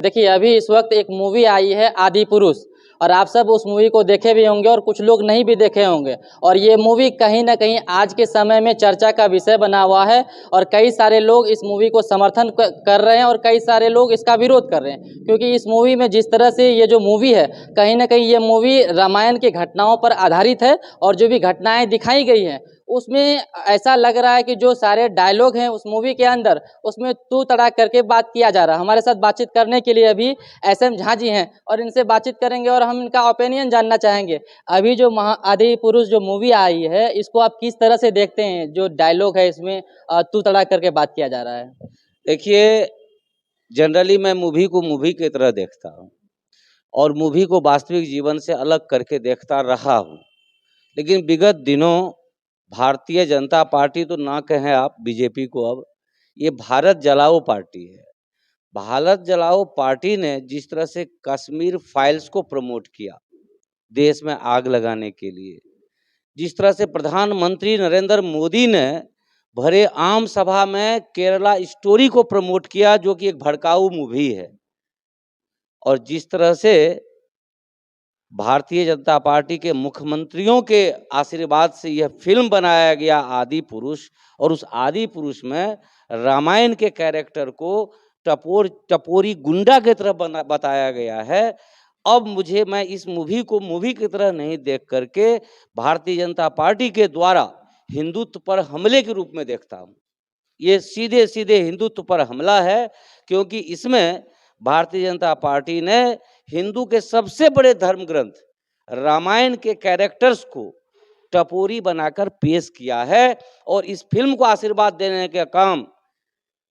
देखिए अभी इस वक्त एक मूवी आई है आदि पुरुष और आप सब उस मूवी को देखे भी होंगे और कुछ लोग नहीं भी देखे होंगे। और ये मूवी कहीं ना कहीं आज के समय में चर्चा का विषय बना हुआ है और कई सारे लोग इस मूवी को समर्थन कर रहे हैं और कई सारे लोग इसका विरोध कर रहे हैं, क्योंकि इस मूवी में जिस तरह से ये जो मूवी है कहीं ना कहीं ये मूवी रामायण की घटनाओं पर आधारित है और जो भी घटनाएं दिखाई गई हैं उसमें ऐसा लग रहा है कि जो सारे डायलॉग हैं उस मूवी के अंदर उसमें तू तड़ाक करके बात किया जा रहा है। हमारे साथ बातचीत करने के लिए अभी SM झा जी हैं और इनसे बातचीत करेंगे और हम इनका ओपिनियन जानना चाहेंगे। अभी जो आदि पुरुष जो मूवी आई है इसको आप किस तरह से देखते हैं? जो डायलॉग है इसमें तू तड़ाक करके बात किया जा रहा है। देखिए, जनरली मैं मूवी को मूवी की तरह देखता हूँ और मूवी को वास्तविक जीवन से अलग करके देखता रहा हूँ। लेकिन विगत दिनों भारतीय जनता पार्टी, तो ना कहें आप बीजेपी को, अब ये भारत जलाओ पार्टी है। भारत जलाओ पार्टी ने जिस तरह से कश्मीर फाइल्स को प्रमोट किया देश में आग लगाने के लिए, जिस तरह से प्रधानमंत्री नरेंद्र मोदी ने भरे आम सभा में केरला स्टोरी को प्रमोट किया जो कि एक भड़काऊ मूवी है, और जिस तरह से भारतीय जनता पार्टी के मुख्यमंत्रियों के आशीर्वाद से यह फिल्म बनाया गया आदि पुरुष, और उस आदि पुरुष में रामायण के कैरेक्टर को टपोरी गुंडा की तरह बताया गया है। अब मैं इस मूवी को मूवी की तरह नहीं देख करके भारतीय जनता पार्टी के द्वारा हिंदुत्व पर हमले के रूप में देखता हूँ। ये सीधे सीधे हिंदुत्व पर हमला है, क्योंकि इसमें भारतीय जनता पार्टी ने हिंदू के सबसे बड़े धर्म ग्रंथ रामायण के कैरेक्टर्स को टपोरी बनाकर पेश किया है। और इस फिल्म को आशीर्वाद देने का काम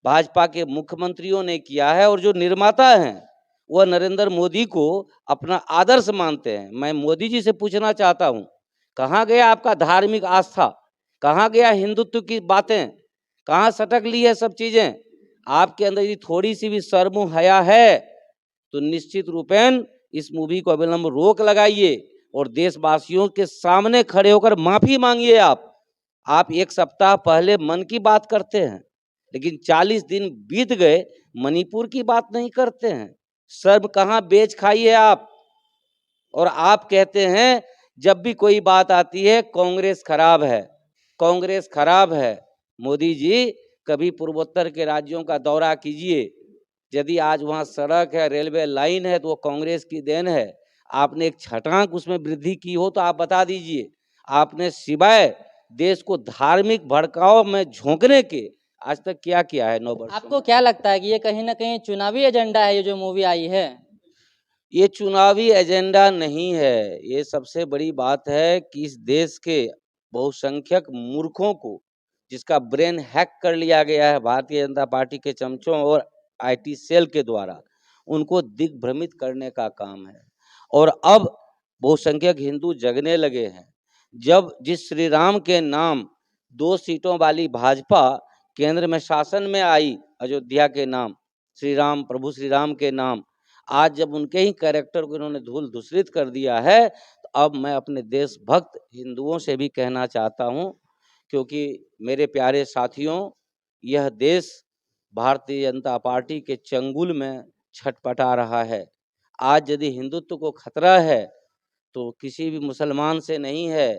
भाजपा के मुख्यमंत्रियों ने किया है, और जो निर्माता हैं वह नरेंद्र मोदी को अपना आदर्श मानते हैं। मैं मोदी जी से पूछना चाहता हूं, कहाँ गया आपका धार्मिक आस्था, कहाँ गया हिंदुत्व की बातें, कहाँ सटक ली है सब चीजें? आपके अंदर यदि थोड़ी सी भी शर्म हया है तो निश्चित रूपेण इस मूवी को अविलंब रोक लगाइए और देशवासियों के सामने खड़े होकर माफी मांगिए। आप एक सप्ताह पहले मन की बात करते हैं, लेकिन 40 दिन बीत गए, मणिपुर की बात नहीं करते हैं। शर्म कहाँ बेच खाई है आप? और आप कहते हैं जब भी कोई बात आती है कांग्रेस खराब है, कांग्रेस खराब है। मोदी जी कभी पूर्वोत्तर के राज्यों का दौरा कीजिए, यदि आज वहाँ सड़क है, रेलवे लाइन है, तो वो कांग्रेस की देन है। आपने एक छटाक उसमें वृद्धि की हो तो आप बता दीजिए। आपने सिवाय देश को धार्मिक भड़काव में झोंकने के आज तक क्या किया है 9 वर्षों? आपको क्या लगता है कि ये कहीं ना कहीं चुनावी एजेंडा है? ये जो मूवी आई है ये चुनावी एजेंडा नहीं है। ये सबसे बड़ी बात है कि इस देश के बहुसंख्यक मूर्खों को, जिसका ब्रेन हैक कर लिया गया है भारतीय जनता पार्टी के चमचों और IT सेल के द्वारा, उनको दिग्भ्रमित करने का काम है। और अब बहुसंख्यक हिंदू जगने लगे हैं। जब जिस श्री राम के नाम 2 सीटों वाली भाजपा केंद्र में शासन में आई, अयोध्या के नाम श्री राम, प्रभु श्री राम के नाम, आज जब उनके ही कैरेक्टर को इन्होंने धूल धूसरित कर दिया है, तो अब मैं अपने देशभक्त हिंदुओं से भी कहना चाहता हूं, क्योंकि मेरे प्यारे साथियों, यह देश भारतीय जनता पार्टी के चंगुल में छटपटा रहा है। आज यदि हिंदुत्व को खतरा है तो किसी भी मुसलमान से नहीं है,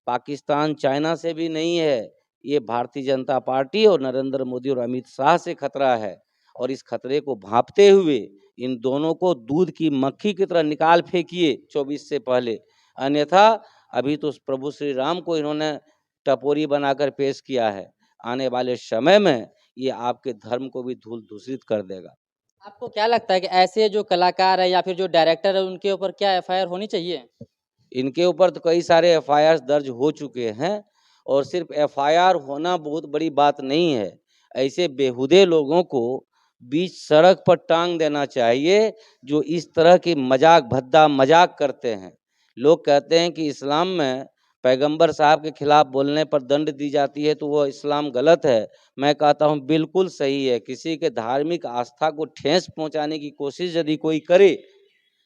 पाकिस्तान चाइना से भी नहीं है, ये भारतीय जनता पार्टी और नरेंद्र मोदी और अमित शाह से खतरा है। और इस खतरे को भांपते हुए इन दोनों को दूध की मक्खी की तरह निकाल फेंकिए 24 से पहले, अन्यथा अभी तो प्रभु श्री राम को इन्होंने टपोरी बनाकर पेश किया है, आने वाले समय में ये आपके धर्म को भी धूल धूसरित कर देगा। आपको क्या लगता है कि ऐसे जो कलाकार है या फिर जो डायरेक्टर है उनके ऊपर क्या FIR होनी चाहिए? इनके ऊपर तो कई सारे FIR दर्ज हो चुके हैं, और सिर्फ FIR होना बहुत बड़ी बात नहीं है। ऐसे बेहुदे लोगों को बीच सड़क पर टांग देना चाहिए जो इस तरह की मजाक भद्दा मजाक करते हैं। लोग कहते हैं कि इस्लाम में पैगंबर साहब के खिलाफ बोलने पर दंड दी जाती है तो वो इस्लाम गलत है। मैं कहता हूँ बिल्कुल सही है। किसी के धार्मिक आस्था को ठेस पहुंचाने की कोशिश यदि कोई करे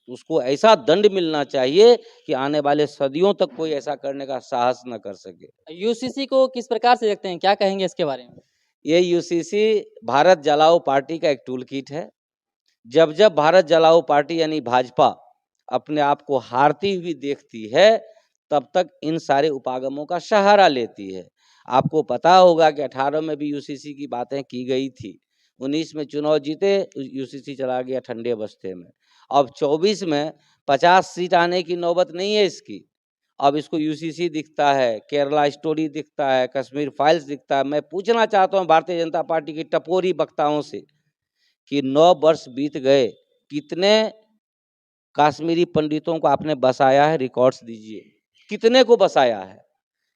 तो उसको ऐसा दंड मिलना चाहिए कि आने वाले सदियों तक कोई ऐसा करने का साहस न कर सके। UCC को किस प्रकार से देखते हैं, क्या कहेंगे इसके बारे में? ये UCC भारत जलाओ पार्टी का एक टूल किट है। जब जब भारत जलाओ पार्टी यानी भाजपा अपने आप को हारती हुई देखती है, तब तक इन सारे उपागमों का सहारा लेती है। आपको पता होगा कि 18 में भी यूसीसी की बातें की गई थी, 19 में चुनाव जीते, यूसीसी चला गया ठंडे बस्ते में। अब 24 में 50 सीट आने की नौबत नहीं है इसकी। अब इसको यूसीसी दिखता है, केरला स्टोरी दिखता है, कश्मीर फाइल्स दिखता है। मैं पूछना चाहता हूँ भारतीय जनता पार्टी की टपोरी वक्ताओं से कि 9 वर्ष बीत गए, कितने कश्मीरी पंडितों को आपने बसाया है? रिकॉर्ड्स दीजिए, कितने को बसाया है,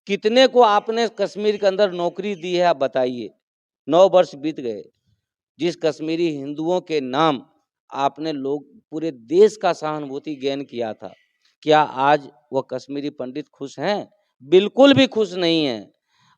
कितने को आपने कश्मीर के अंदर नौकरी दी है, आप बताइए। 9 वर्ष बीत गए। जिस कश्मीरी हिंदुओं के नाम आपने लोग पूरे देश का सहानुभूति गेन किया था, क्या आज वो कश्मीरी पंडित खुश हैं? बिल्कुल भी खुश नहीं हैं।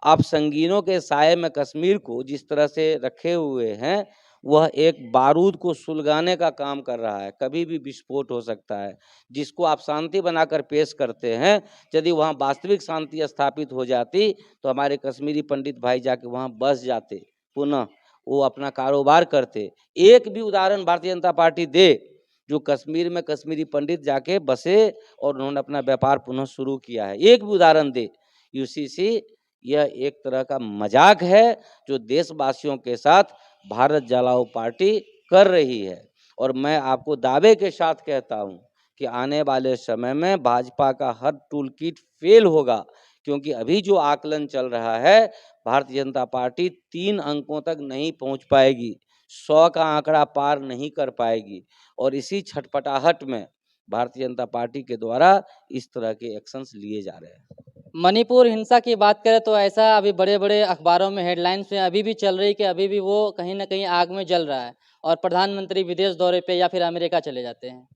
आप संगीनों के साये में कश्मीर को जिस तरह से रखे हुए हैं, वह एक बारूद को सुलगाने का काम कर रहा है, कभी भी विस्फोट हो सकता है। जिसको आप शांति बनाकर पेश करते हैं, यदि वहाँ वास्तविक शांति स्थापित हो जाती तो हमारे कश्मीरी पंडित भाई जाके वहाँ बस जाते, पुनः वो अपना कारोबार करते। एक भी उदाहरण भारतीय जनता पार्टी दे जो कश्मीर में कश्मीरी पंडित जाके बसे और उन्होंने अपना व्यापार पुनः शुरू किया है, एक भी उदाहरण दे। यूसीसी यह एक तरह का मजाक है जो देशवासियों के साथ भारत जलाओ पार्टी कर रही है। और मैं आपको दावे के साथ कहता हूं कि आने वाले समय में भाजपा का हर टूल किट फेल होगा, क्योंकि अभी जो आकलन चल रहा है, भारतीय जनता पार्टी 3 अंकों तक नहीं पहुंच पाएगी, 100 का आंकड़ा पार नहीं कर पाएगी। और इसी छटपटाहट में भारतीय जनता पार्टी के द्वारा इस तरह के एक्शंस लिए जा रहे हैं। मणिपुर हिंसा की बात करें तो ऐसा अभी बड़े बड़े अखबारों में हेडलाइंस में अभी भी चल रही कि अभी भी वो कहीं ना कहीं आग में जल रहा है और प्रधानमंत्री विदेश दौरे पे या फिर अमेरिका चले जाते हैं।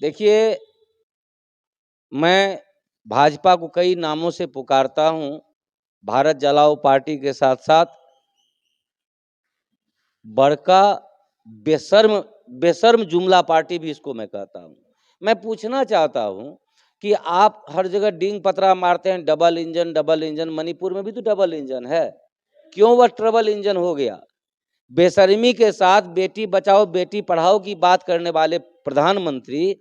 देखिए, मैं भाजपा को कई नामों से पुकारता हूं, भारत जलाओ पार्टी के साथ साथ बड़का बेशर्म जुमला पार्टी भी इसको मैं कहता हूं। मैं पूछना चाहता हूं कि आप हर जगह डींग पतरा मारते हैं, डबल इंजन। मणिपुर में भी तो डबल इंजन है, क्यों वह ट्रबल इंजन हो गया? बेशर्मी के साथ बेटी बचाओ बेटी पढ़ाओ की बात करने वाले प्रधानमंत्री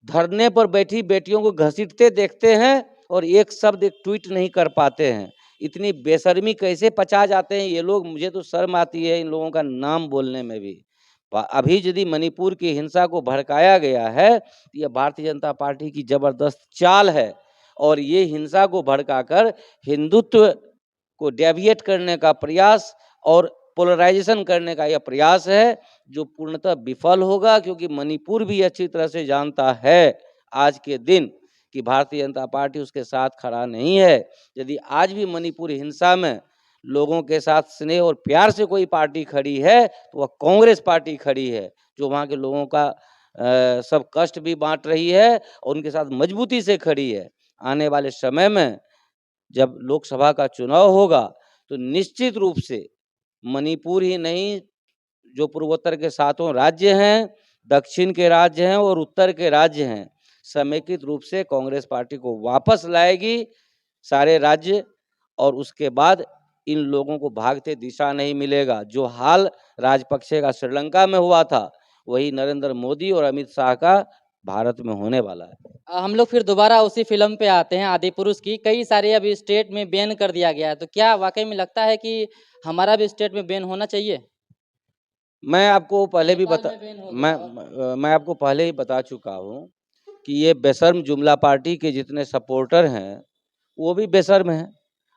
धरने पर बैठी बेटियों को घसीटते देखते हैं और एक शब्द एक ट्वीट नहीं कर पाते हैं। इतनी बेशर्मी कैसे पचा जाते हैं ये लोग? मुझे तो शर्म आती है इन लोगों का नाम बोलने में भी। अभी यदि मणिपुर की हिंसा को भड़काया गया है, यह भारतीय जनता पार्टी की जबरदस्त चाल है और ये हिंसा को भड़काकर हिंदुत्व को डेविएट करने का प्रयास और पोलराइजेशन करने का यह प्रयास है, जो पूर्णतः विफल होगा, क्योंकि मणिपुर भी अच्छी तरह से जानता है आज के दिन कि भारतीय जनता पार्टी उसके साथ खड़ा नहीं है। यदि आज भी मणिपुर हिंसा में लोगों के साथ स्नेह और प्यार से कोई पार्टी खड़ी है तो वह कांग्रेस पार्टी खड़ी है, जो वहाँ के लोगों का सब कष्ट भी बांट रही है और उनके साथ मजबूती से खड़ी है। आने वाले समय में जब लोकसभा का चुनाव होगा तो निश्चित रूप से मणिपुर ही नहीं, जो पूर्वोत्तर के 7 राज्य हैं, दक्षिण के राज्य हैं और उत्तर के राज्य हैं, समेकित रूप से कांग्रेस पार्टी को वापस लाएगी सारे राज्य। और उसके बाद इन लोगों को भागते दिशा नहीं मिलेगा। जो हाल राजपक्षे का श्रीलंका में हुआ था, वही नरेंद्र मोदी और अमित शाह का भारत में होने वाला है। हम लोग फिर दोबारा उसी फिल्म पे आते हैं, आदि पुरुष की। कई सारे अभी स्टेट में बैन कर दिया गया है, तो क्या वाकई में लगता है कि हमारा भी स्टेट में बैन होना चाहिए? मैं आपको पहले भी नेपाल बता में बैन हो गया और मैं आपको पहले ही बता चुका हूँ कि ये बेशर्म जुमला पार्टी के जितने सपोर्टर हैं वो भी बेशर्म हैं।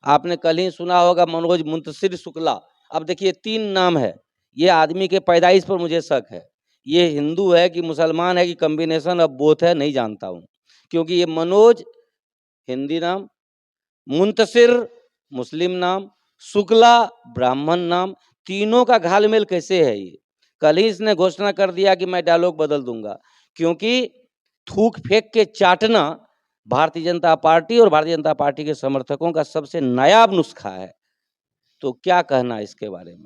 आपने कल ही सुना होगा मनोज मुंतशिर शुक्ला। अब देखिए 3 नाम है, ये आदमी के पैदाइश पर मुझे शक है, ये हिंदू है कि मुसलमान है कि कॉम्बिनेशन ऑफ बोथ है, नहीं जानता हूँ। क्योंकि ये मनोज हिंदी नाम, मुंतशिर मुस्लिम नाम, शुक्ला ब्राह्मण नाम, तीनों का घालमेल कैसे है ये? कल ही इसने घोषणा कर दिया कि मैं डायलॉग बदल दूंगा, क्योंकि थूक फेंक के चाटना भारतीय जनता पार्टी और भारतीय जनता पार्टी के समर्थकों का सबसे नायाब नुस्खा है। तो क्या कहना इसके बारे में?